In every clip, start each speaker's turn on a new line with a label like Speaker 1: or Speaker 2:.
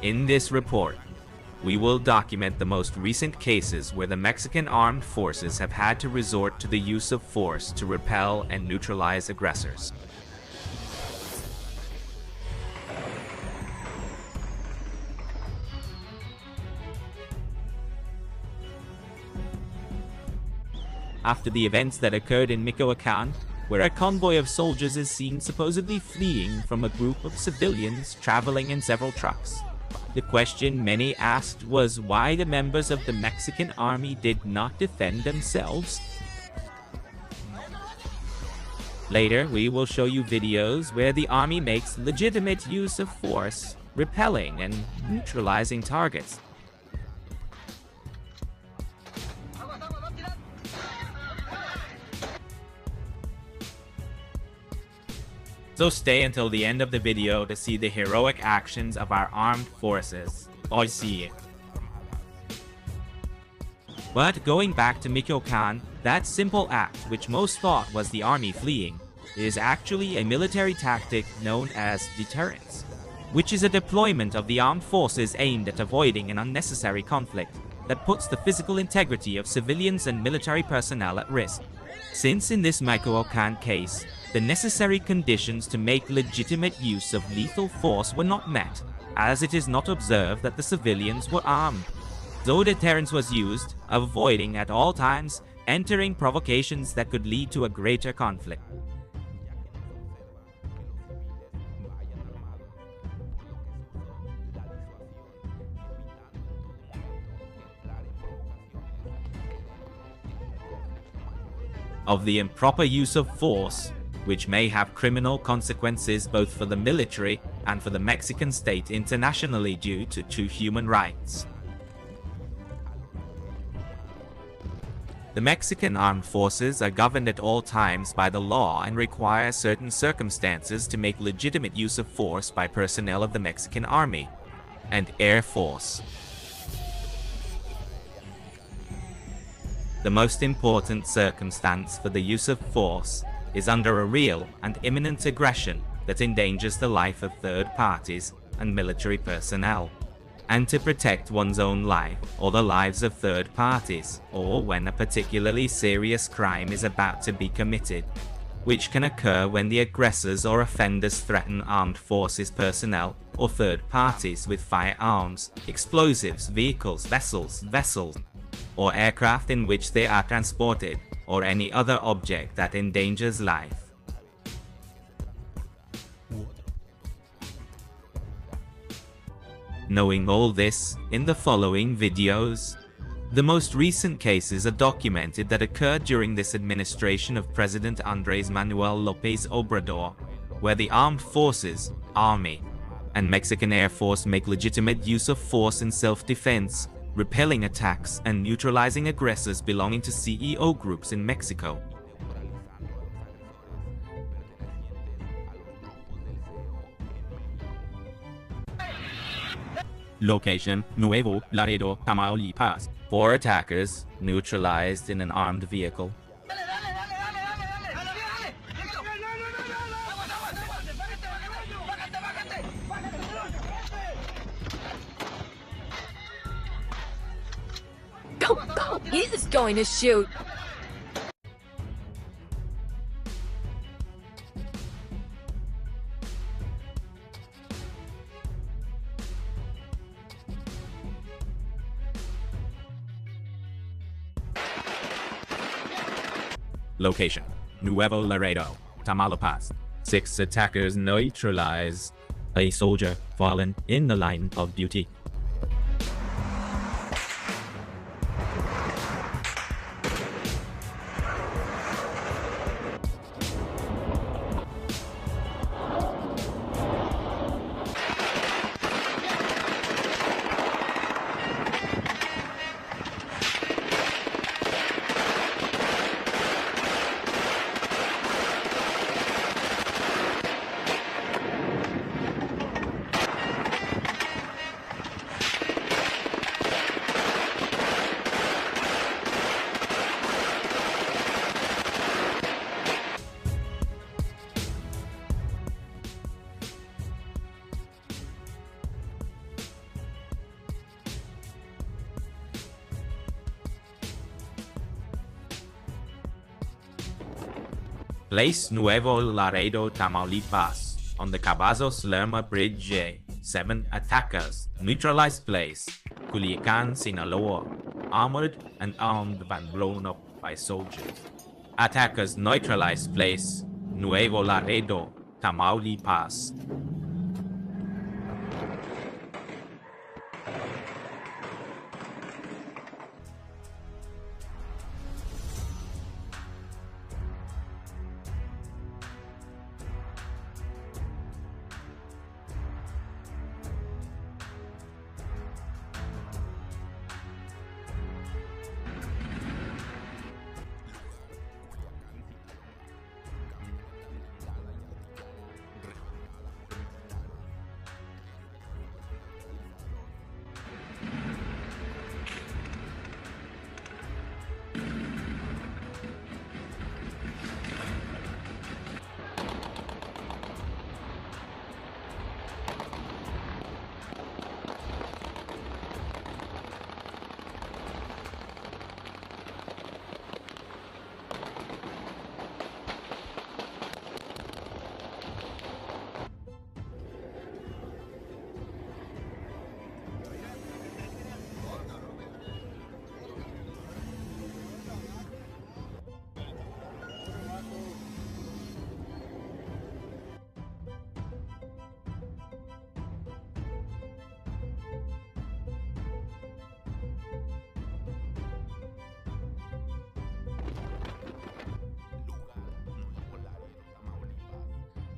Speaker 1: In this report, we will document the most recent cases where the Mexican armed forces have had to resort to the use of force to repel and neutralize aggressors. After the events that occurred in Michoacan, where a convoy of soldiers is seen supposedly fleeing from a group of civilians traveling in several trucks, the question many asked was why the members of the Mexican army did not defend themselves. Later, we will show you videos where the army makes legitimate use of force, repelling and neutralizing targets. So stay until the end of the video to see the heroic actions of our armed forces. Hoy sí. But going back to Michoacan, that simple act, which most thought was the army fleeing, is actually a military tactic known as deterrence, which is a deployment of the armed forces aimed at avoiding an unnecessary conflict that puts the physical integrity of civilians and military personnel at risk. Since in this Michoacan case, the necessary conditions to make legitimate use of lethal force were not met, as it is not observed that the civilians were armed. So deterrence was used, avoiding at all times entering provocations that could lead to a greater conflict. Of the improper use of force, which may have criminal consequences both for the military and for the Mexican state internationally due to human rights. The Mexican armed forces are governed at all times by the law and require certain circumstances to make legitimate use of force by personnel of the Mexican Army and Air Force. The most important circumstance for the use of force is under a real and imminent aggression that endangers the life of third parties and military personnel, and to protect one's own life or the lives of third parties, or when a particularly serious crime is about to be committed, which can occur when the aggressors or offenders threaten armed forces personnel or third parties with firearms, explosives, vehicles, vessels, or aircraft in which they are transported, or any other object that endangers life. Knowing all this, in the following videos, the most recent cases are documented that occurred during this administration of President Andrés Manuel López Obrador, where the armed forces, Army, and Mexican Air Force make legitimate use of force in self-defense, repelling attacks and neutralizing aggressors belonging to CEO groups in Mexico.
Speaker 2: Location: Nuevo Laredo, Tamaulipas.
Speaker 1: 4 attackers neutralized in an armed vehicle.
Speaker 3: Go! He's going to shoot!
Speaker 2: Location: Nuevo Laredo, Tamaulipas.
Speaker 1: 6 attackers neutralized.
Speaker 2: A soldier fallen in the line of duty.
Speaker 1: Place Nuevo Laredo, Tamaulipas. On the Cavazos Lerma Bridge, 7 attackers neutralized place, Culiacan, Sinaloa. Armored and armed and blown up by soldiers. Attackers neutralized place, Nuevo Laredo, Tamaulipas.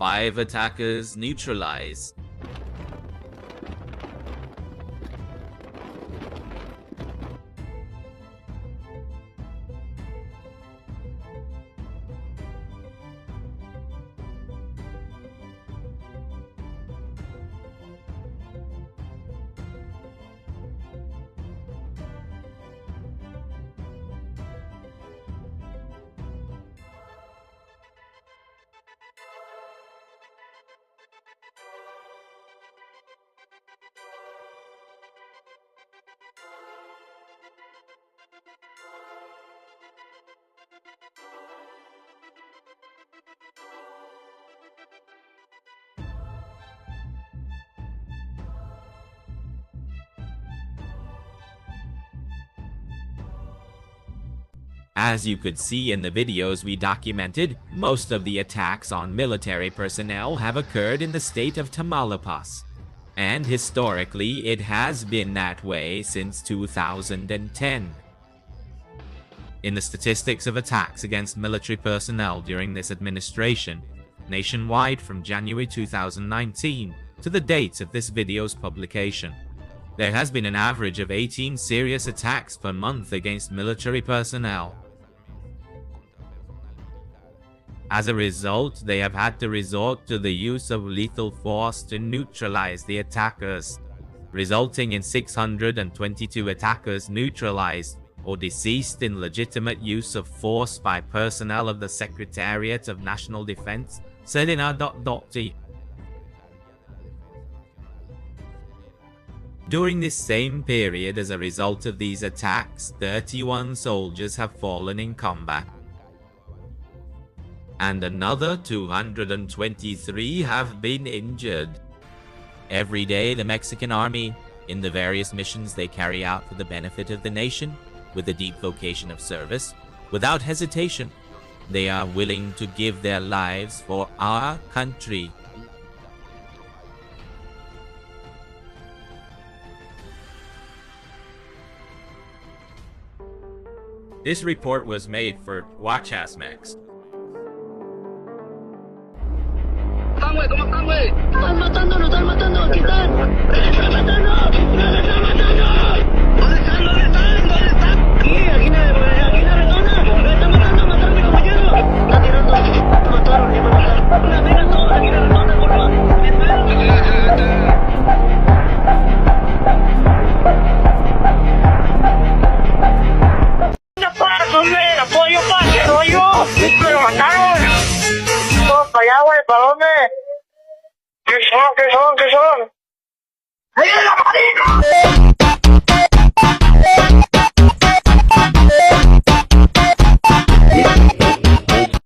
Speaker 1: Five attackers neutralized. As you could see in the videos we documented, most of the attacks on military personnel have occurred in the state of Tamaulipas. And historically, it has been that way since 2010. In the statistics of attacks against military personnel during this administration, nationwide from January 2019 to the date of this video's publication, there has been an average of 18 serious attacks per month against military personnel. As a result, they have had to resort to the use of lethal force to neutralize the attackers, resulting in 622 attackers neutralized or deceased in legitimate use of force by personnel of the Secretariat of National Defense, said in a. During this same period, as a result of these attacks, 31 soldiers have fallen in combat, and another 223 have been injured. Every day, the Mexican army, in the various missions they carry out for the benefit of the nation, with a deep vocation of service, without hesitation, they are willing to give their lives for our country. This report was made for Watch As Mex.